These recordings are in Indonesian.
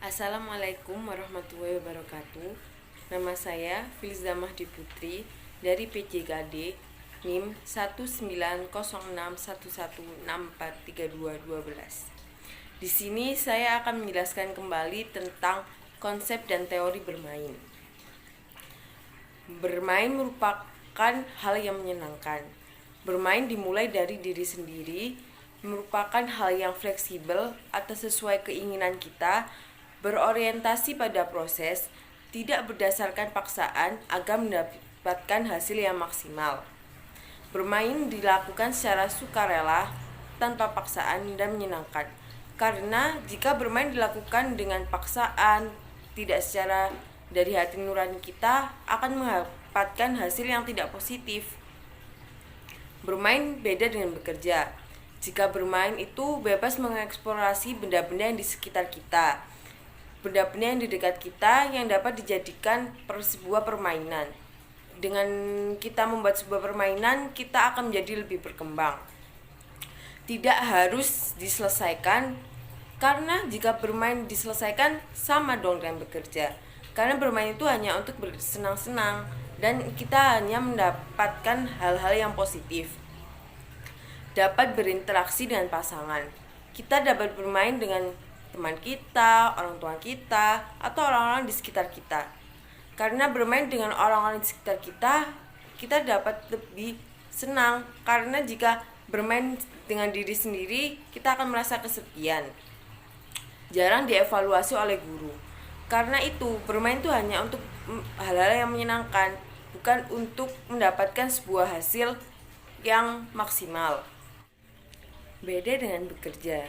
Assalamualaikum warahmatullahi wabarakatuh. Nama saya Filza Mahdi Putri dari PJKD NIM 1906116432212. Di sini saya akan menjelaskan kembali tentang konsep dan teori bermain. Bermain merupakan hal yang menyenangkan. Bermain dimulai dari diri sendiri, merupakan hal yang fleksibel atau sesuai keinginan kita, berorientasi pada proses, tidak berdasarkan paksaan agar mendapatkan hasil yang maksimal. Bermain dilakukan secara sukarela, tanpa paksaan dan menyenangkan. Karena jika bermain dilakukan dengan paksaan, tidak secara dari hati nurani kita, akan mendapatkan hasil yang tidak positif. Bermain beda dengan bekerja. Jika bermain itu bebas mengeksplorasi benda-benda yang di sekitar kita, benda-benda yang di dekat kita yang dapat dijadikan sebuah permainan. Dengan kita membuat sebuah permainan, kita akan menjadi lebih berkembang. Tidak harus diselesaikan, karena jika bermain diselesaikan sama dong dengan bekerja. Karena bermain itu hanya untuk bersenang-senang dan kita hanya mendapatkan hal-hal yang positif. Dapat berinteraksi dengan pasangan. Kita dapat bermain dengan teman kita, orang tua kita, atau orang-orang di sekitar kita. Karena bermain dengan orang-orang di sekitar kita, kita dapat lebih senang. Karena jika bermain dengan diri sendiri, kita akan merasa kesepian. Jarang dievaluasi oleh guru. Karena itu, bermain itu hanya untuk hal-hal yang menyenangkan, bukan untuk mendapatkan sebuah hasil yang maksimal. Beda dengan bekerja.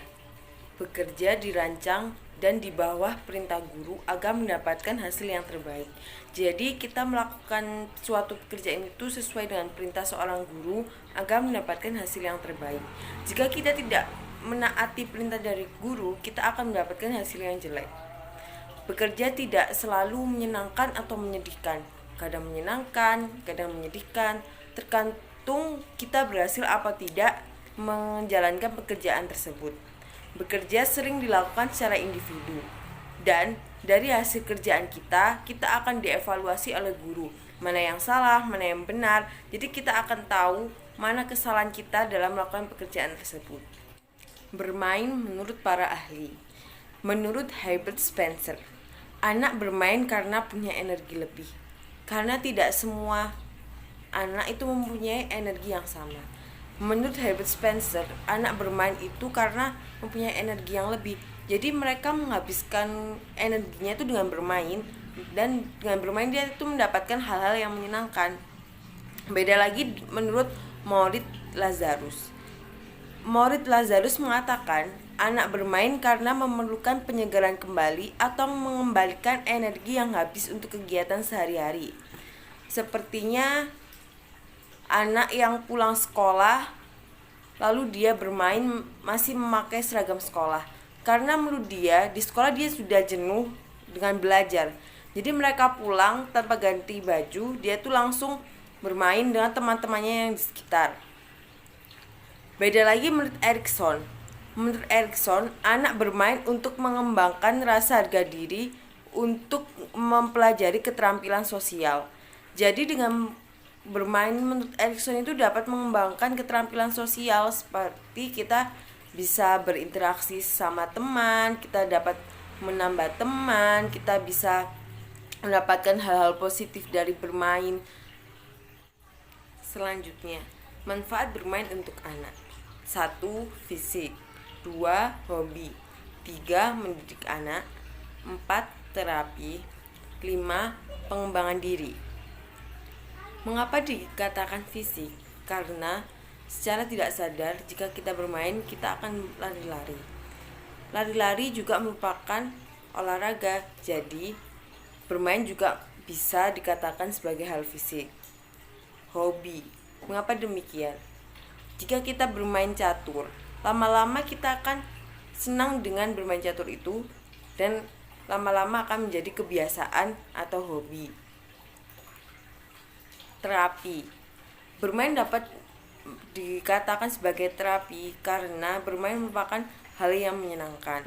Bekerja dirancang dan di bawah perintah guru agar mendapatkan hasil yang terbaik. Jadi kita melakukan suatu pekerjaan itu sesuai dengan perintah seorang guru agar mendapatkan hasil yang terbaik. Jika kita tidak menaati perintah dari guru, kita akan mendapatkan hasil yang jelek. Bekerja tidak selalu menyenangkan atau menyedihkan. Kadang menyenangkan, kadang menyedihkan, tergantung kita berhasil apa tidak menjalankan pekerjaan tersebut. Bekerja sering dilakukan secara individu, dan dari hasil kerjaan kita akan dievaluasi oleh guru, mana yang salah, mana yang benar. Jadi kita akan tahu mana kesalahan kita dalam melakukan pekerjaan tersebut. Bermain menurut para ahli. Menurut Herbert Spencer, anak bermain karena punya energi lebih. Karena tidak semua anak itu mempunyai energi yang sama. Menurut Herbert Spencer, anak bermain itu karena mempunyai energi yang lebih. Jadi mereka menghabiskan energinya itu dengan bermain, dan dengan bermain dia itu mendapatkan hal-hal yang menyenangkan. Beda lagi menurut Moritz Lazarus. Moritz Lazarus mengatakan, anak bermain karena memerlukan penyegaran kembali atau mengembalikan energi yang habis untuk kegiatan sehari-hari. Sepertinya anak yang pulang sekolah lalu dia bermain masih memakai seragam sekolah, karena menurut dia di sekolah dia sudah jenuh dengan belajar. Jadi mereka pulang tanpa ganti baju, dia tuh langsung bermain dengan teman-temannya yang di sekitar. Beda lagi menurut Erikson. Menurut Erikson, anak bermain untuk mengembangkan rasa harga diri, untuk mempelajari keterampilan sosial. Jadi dengan bermain menurut Erikson itu dapat mengembangkan keterampilan sosial, seperti kita bisa berinteraksi sama teman, kita dapat menambah teman, kita bisa mendapatkan hal-hal positif dari bermain. Selanjutnya, manfaat bermain untuk anak. 1. Fisik. 2. Hobi. 3. Mendidik anak. 4. Terapi. 5. Pengembangan diri. Mengapa dikatakan fisik? Karena secara tidak sadar jika kita bermain, kita akan lari-lari. Lari-lari juga merupakan olahraga, jadi bermain juga bisa dikatakan sebagai hal fisik. Hobi. Mengapa demikian? Jika kita bermain catur, lama-lama kita akan senang dengan bermain catur itu, dan lama-lama akan menjadi kebiasaan atau hobi. Terapi. Bermain dapat dikatakan sebagai terapi karena bermain merupakan hal yang menyenangkan.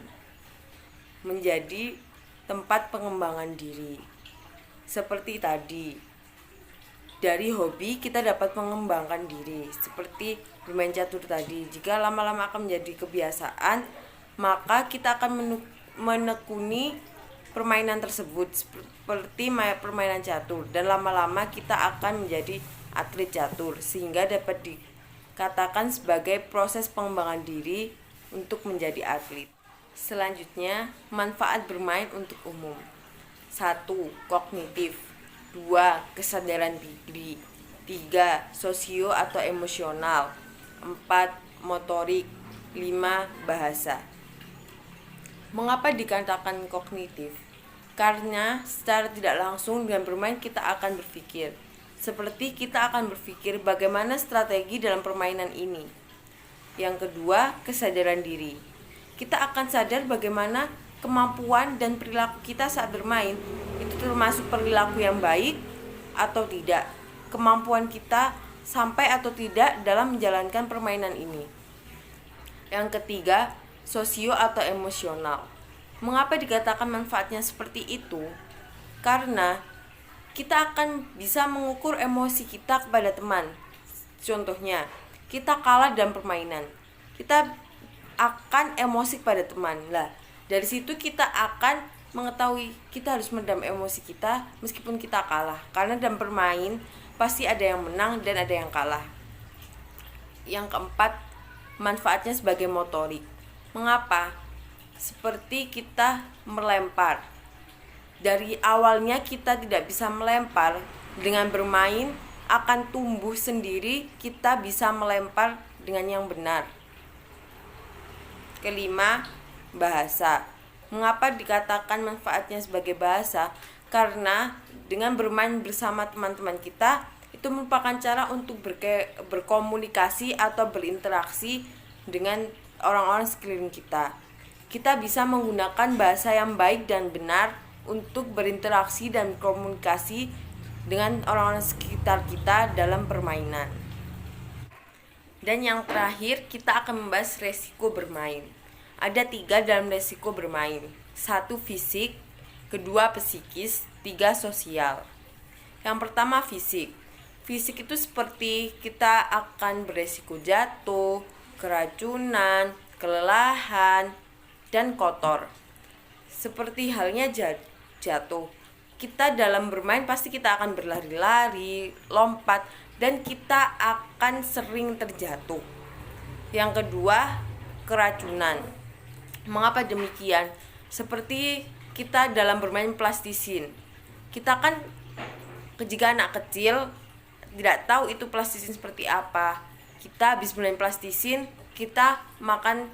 Menjadi tempat pengembangan diri. Seperti tadi, dari hobi kita dapat mengembangkan diri, seperti bermain catur tadi. Jika lama-lama akan menjadi kebiasaan, maka kita akan menekuni permainan tersebut seperti permainan catur, dan lama-lama kita akan menjadi atlet catur, sehingga dapat dikatakan sebagai proses pengembangan diri untuk menjadi atlet. Selanjutnya, manfaat bermain untuk umum. 1. Kognitif. 2. Kesadaran diri. 3. Sosio atau emosional. 4. Motorik. 5. Bahasa. Mengapa dikatakan kognitif? Karena secara tidak langsung dengan bermain kita akan berpikir. Seperti kita akan berpikir bagaimana strategi dalam permainan ini. Yang kedua, kesadaran diri. Kita akan sadar bagaimana kemampuan dan perilaku kita saat bermain, itu termasuk perilaku yang baik atau tidak, kemampuan kita sampai atau tidak dalam menjalankan permainan ini. Yang ketiga, sosio atau emosional. Mengapa dikatakan manfaatnya seperti itu? Karena kita akan bisa mengukur emosi kita kepada teman. Contohnya, kita kalah dalam permainan, kita akan emosi pada teman. Lah, dari situ kita akan mengetahui kita harus meredam emosi kita meskipun kita kalah. Karena dalam bermain pasti ada yang menang dan ada yang kalah. Yang keempat, manfaatnya sebagai motorik. Mengapa? Seperti kita melempar. Dari awalnya kita tidak bisa melempar, dengan bermain akan tumbuh sendiri, kita bisa melempar dengan yang benar. Kelima, bahasa. Mengapa dikatakan manfaatnya sebagai bahasa? Karena dengan bermain bersama teman-teman kita, itu merupakan cara untuk berkomunikasi atau berinteraksi dengan orang-orang sekeliling kita. Kita bisa menggunakan bahasa yang baik dan benar untuk berinteraksi dan komunikasi dengan orang-orang sekitar kita dalam permainan. Dan yang terakhir, kita akan membahas resiko bermain. Ada 3 dalam resiko bermain. 1. Fisik. 2. Psikis. 3. Sosial. Yang pertama, fisik. Fisik itu seperti kita akan beresiko jatuh, keracunan, kelelahan, dan kotor. Seperti halnya jatuh. Kita dalam bermain pasti kita akan berlari-lari, lompat, dan kita akan sering terjatuh. Yang kedua, keracunan. Mengapa demikian? Seperti kita dalam bermain plastisin. Kita kan jika anak kecil tidak tahu itu plastisin seperti apa. Kita habis bermain plastisin, kita makan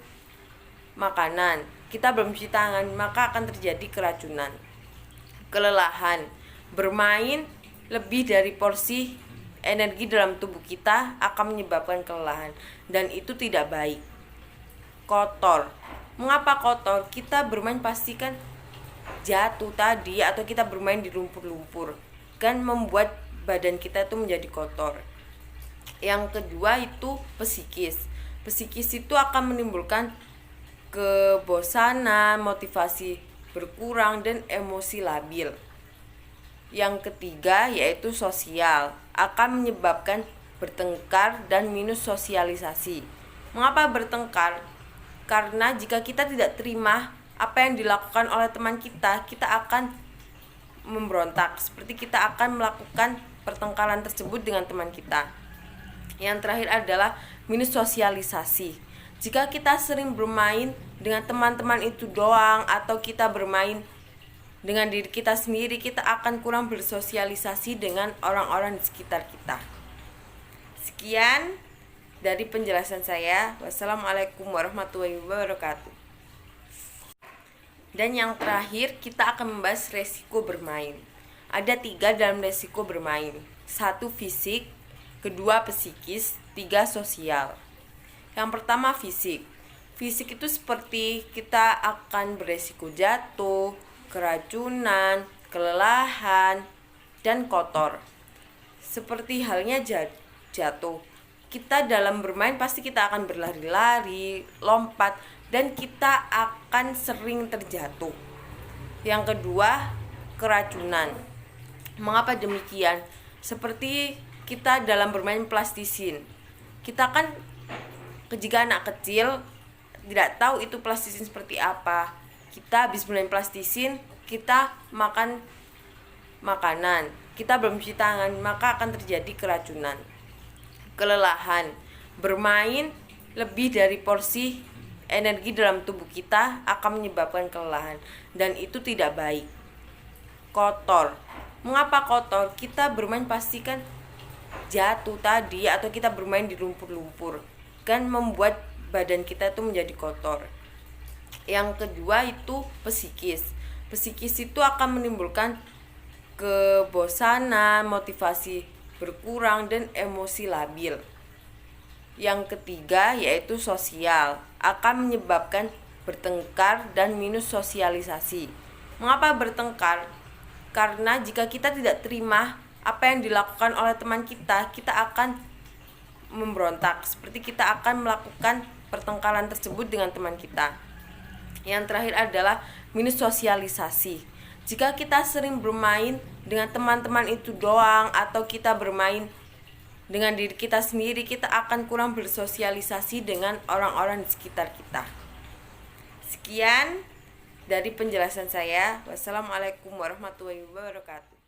makanan, kita belum cuci tangan, maka akan terjadi keracunan. Kelelahan. Bermain lebih dari porsi energi dalam tubuh kita akan menyebabkan kelelahan, dan itu tidak baik. Kotor. Mengapa kotor? Kita bermain pastikan jatuh tadi, atau kita bermain di lumpur-lumpur, kan membuat badan kita itu menjadi kotor. Yang kedua itu psikis. Psikis itu akan menimbulkan kebosanan, motivasi berkurang, dan emosi labil. Yang ketiga yaitu sosial, akan menyebabkan bertengkar dan minus sosialisasi. Mengapa bertengkar? Karena jika kita tidak terima apa yang dilakukan oleh teman kita, kita akan memberontak. Seperti kita akan melakukan pertengkaran tersebut dengan teman kita. Yang terakhir adalah minus sosialisasi. Jika kita sering bermain dengan teman-teman itu doang, atau kita bermain dengan diri kita sendiri, kita akan kurang bersosialisasi dengan orang-orang di sekitar kita. Sekian dari penjelasan saya. Wassalamualaikum warahmatullahi wabarakatuh. Dan yang terakhir, kita akan membahas resiko bermain. Ada 3 dalam resiko bermain. 1. Fisik. 2. Psikis. 3. Sosial. Yang pertama, fisik. Fisik itu seperti kita akan beresiko jatuh, keracunan, kelelahan, dan kotor. Seperti halnya jatuh. Kita dalam bermain pasti kita akan berlari-lari, lompat, dan kita akan sering terjatuh. Yang kedua, keracunan. Mengapa demikian? Seperti kita dalam bermain plastisin. Kita kan jika anak kecil tidak tahu itu plastisin seperti apa. Kita habis bermain plastisin, kita makan makanan, kita belum cuci tangan, maka akan terjadi keracunan. Kelelahan. Bermain lebih dari porsi energi dalam tubuh kita akan menyebabkan kelelahan, dan itu tidak baik. Kotor. Mengapa kotor? Kita bermain pasti kan jatuh tadi, atau kita bermain di lumpur-lumpur, kan membuat badan kita itu menjadi kotor. Yang kedua itu psikis. Psikis itu akan menimbulkan kebosanan, motivasi berkurang, dan emosi labil. Yang ketiga yaitu sosial, akan menyebabkan bertengkar dan minus sosialisasi. Mengapa bertengkar? Karena jika kita tidak terima apa yang dilakukan oleh teman kita, kita akan memberontak. Seperti kita akan melakukan pertengkaran tersebut dengan teman kita. Yang terakhir adalah minus sosialisasi. Jika kita sering bermain dengan teman-teman itu doang, atau kita bermain dengan diri kita sendiri, kita akan kurang bersosialisasi dengan orang-orang di sekitar kita. Sekian dari penjelasan saya. Wassalamualaikum warahmatullahi wabarakatuh.